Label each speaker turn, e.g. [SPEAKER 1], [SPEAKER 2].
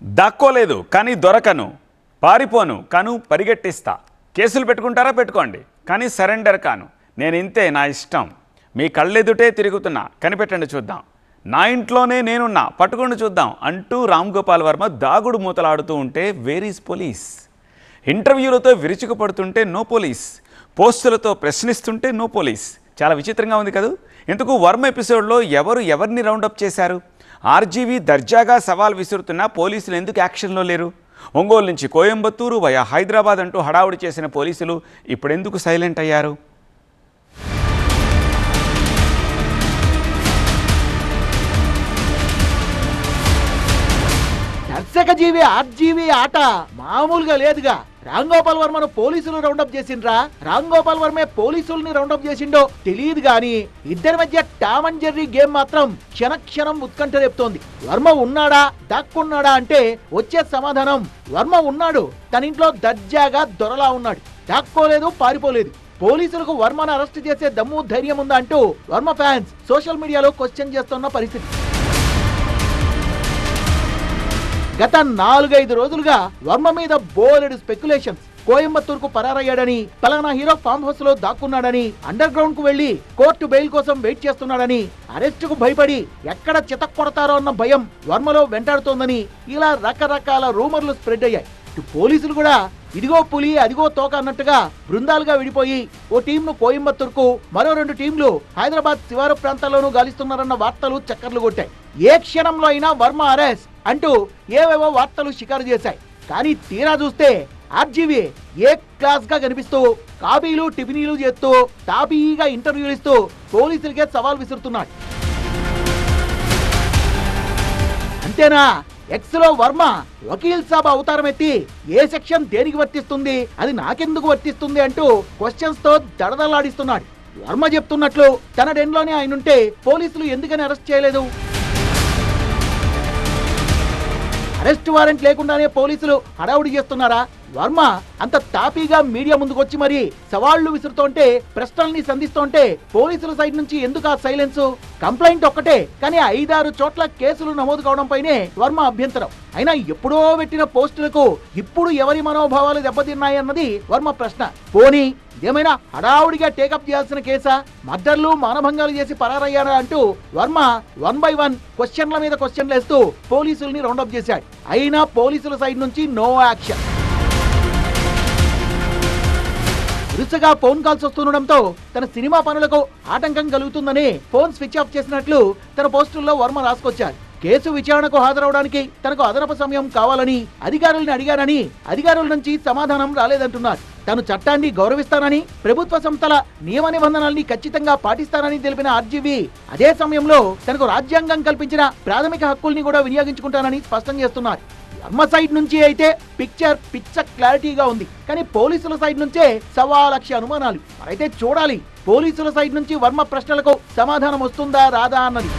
[SPEAKER 1] దాక్కోలేదు కానీ దొరకను, పారిపోను కాను పరిగెట్టిస్తా. కేసులు పెట్టుకుంటారా పెట్టుకోండి, కానీ సరెండర్ కాను. నేను ఇంతే, నా ఇష్టం. మీ కళ్ళెదుటే తిరుగుతున్నా, కనిపెట్టండి చూద్దాం. నా ఇంట్లోనే నేనున్నా, పట్టుకోండి చూద్దాం అంటూ రామ్ గోపాల్ వర్మ దాగుడు మూతలాడుతూ ఉంటే వేర్ ఈజ్ పోలీస్? ఇంటర్వ్యూలతో విరుచుకుపడుతుంటే నో పోలీస్, పోస్టులతో ప్రశ్నిస్తుంటే నో పోలీస్. చాలా విచిత్రంగా ఉంది కదా. ఎందుకు వర్మ ఎపిసోడ్లో ఎవరు ఎవరిని రౌండప్ చేశారు? ఆర్జీవీ దర్జాగా సవాల్ విసురుతున్నా పోలీసులు ఎందుకు యాక్షన్లో లేరు? ఒంగోలు నుంచి కోయంబత్తూరు వయా హైదరాబాద్ అంటూ హడావుడి చేసిన పోలీసులు ఇప్పుడెందుకు సైలెంట్ అయ్యారు?
[SPEAKER 2] దర్శకజీవి ఆర్జీవి ఆట మామూలుగా లేదుగా. రామ్ గోపాల్ వర్మను పోలీసులు రౌండప్ చేసిండ్రా, రామ్ గోపాల్ వర్మే పోలీసుల్ని రౌండప్ చేసిండో తెలియదు గాని ఇద్దరి మధ్య టామ్ అండ్ జెర్రీ గేమ్ మాత్రం క్షణక్షణం ఉత్కంఠ రేపుతోంది. వర్మ ఉన్నాడా దాక్కున్నాడా అంటే వచ్చే సమాధానం వర్మ ఉన్నాడు, తన ఇంట్లో దర్జాగా దొరలా ఉన్నాడు, దాక్కోలేదు పారిపోలేదు. పోలీసులకు వర్మను అరెస్ట్ చేసే దమ్ము ధైర్యం ఉందా అంటూ వర్మ ఫ్యాన్స్ సోషల్ మీడియాలో క్వశ్చన్ చేస్తున్న పరిస్థితి. గత 4-5 రోజులుగా వర్మ మీద బోలెడు స్పెక్యులేషన్స్. కోయంబత్తూరుకు పరారయ్యాడని, పలానా హీరో ఫామ్ హౌస్ లో దాక్కున్నాడని, అండర్ గ్రౌండ్ కు వెళ్లి కోర్టు బెయిల్ కోసం వెయిట్ చేస్తున్నాడని, అరెస్ట్ కు భయపడి ఎక్కడ చితక్కొడతారో అన్న భయం వర్మలో వెంటాడుతోందని ఇలా రకరకాల రూమర్లు స్ప్రెడ్ అయ్యాయి. పోలీసులు కూడా ఇదిగో పులి అదిగో తోక అన్నట్టుగా బృందాలుగా విడిపోయి ఓ టీంను కోయంబత్తూరుకు, మరో 2 టీంలు హైదరాబాద్ శివారు ప్రాంతాల్లోనూ గాలిస్తున్నారన్న వార్తలు చక్కర్లు కొట్టాయి. ఏ క్షణంలో అయినా వర్మ అరెస్ట్ అంటూ ఏవేవో వార్తలు షికారు చేశాయి. కానీ తీరా చూస్తే ఆర్జీవీ ఏ క్లాస్ గా కనిపిస్తూ కాపీలు టిఫినీలు చేస్తూ తాపీగా ఇంటర్వ్యూలు ఇస్తూ పోలీసులకే సవాల్ విసురుతున్నాడు. అంతేనా? ఎక్స్ లో వర్మ వకీల్ సాబ్ అవతారం ఎత్తి ఏ సెక్షన్ దేనికి వర్తిస్తుంది, అది నాకెందుకు వర్తిస్తుంది అంటూ క్వశ్చన్స్ తో దడదలాడిస్తున్నాడు. వర్మ చెప్తున్నట్లు తన డెన్లోనే ఆయనుంటే పోలీసులు ఎందుకని అరెస్ట్ చేయలేదు? అరెస్ట్ వారెంట్ లేకుండానే పోలీసులు హడావుడి చేస్తున్నారా? వర్మ అంత తాపీగా మీడియా ముందుకొచ్చి మరి సవాళ్లు విసురుతోంటే, ప్రశ్నల్ని సంధిస్తోంటే పోలీసుల సైడ్ నుంచి ఎందుకు ఆ సైలెన్స్? కంప్లైంట్ ఒక్కటే, కానీ 5-6 చోట్ల కేసులు నమోదు కావడంపైనే వర్మ అభ్యంతరం. అయినా ఎప్పుడో పెట్టిన పోస్టులకు ఇప్పుడు ఎవరి మనోభావాలు దెబ్బతిన్నాయన్నది వర్మ ప్రశ్న. పోనీ ఏమైనా హడావుడిగా టేకప్ చేయాల్సిన కేసా? మర్డర్లు మానభంగాలు చేసి పరారయ్యారా అంటూ వర్మ 1 by 1 క్వశ్చన్ల మీద క్వశ్చన్లు వేస్తూ పోలీసుల్ని రౌండప్ చేశాడు. అయినా పోలీసుల సైడ్ నుంచి నో యాక్షన్. వరుసగా ఫోన్ కాల్స్ వస్తుండడంతో తన సినిమా పనులకు ఆటంకం కలుగుతుందని ఫోన్ స్విచ్ ఆఫ్ చేసినట్లు తన పోస్టుల్లో వర్మ రాసుకొచ్చారు. కేసు విచారణకు హాజరవడానికి తనకు అదనపు సమయం కావాలని అధికారులను అడిగానని, అధికారుల నుంచి సమాధానం రాలేదంటున్నారు. తాను చట్టాన్ని గౌరవిస్తానని, ప్రభుత్వ సంస్థల నియమ నిబంధనల్ని ఖచ్చితంగా పాటిస్తానని తెలిపిన ఆర్జీవీ అదే సమయంలో తనకు రాజ్యాంగం కల్పించిన ప్రాథమిక హక్కుల్ని కూడా వినియోగించుకుంటానని స్పష్టం చేస్తున్నారు. వర్మ సైడ్ నుంచి అయితే పిక్చర్ పిచ్చ క్లారిటీగా ఉంది, కానీ పోలీసుల సైడ్ నుంచే 1,00,000 అనుమానాలు. మరైతే చూడాలి పోలీసుల సైడ్ నుంచి వర్మ ప్రశ్నలకు సమాధానం వస్తుందా రాదా అన్నది.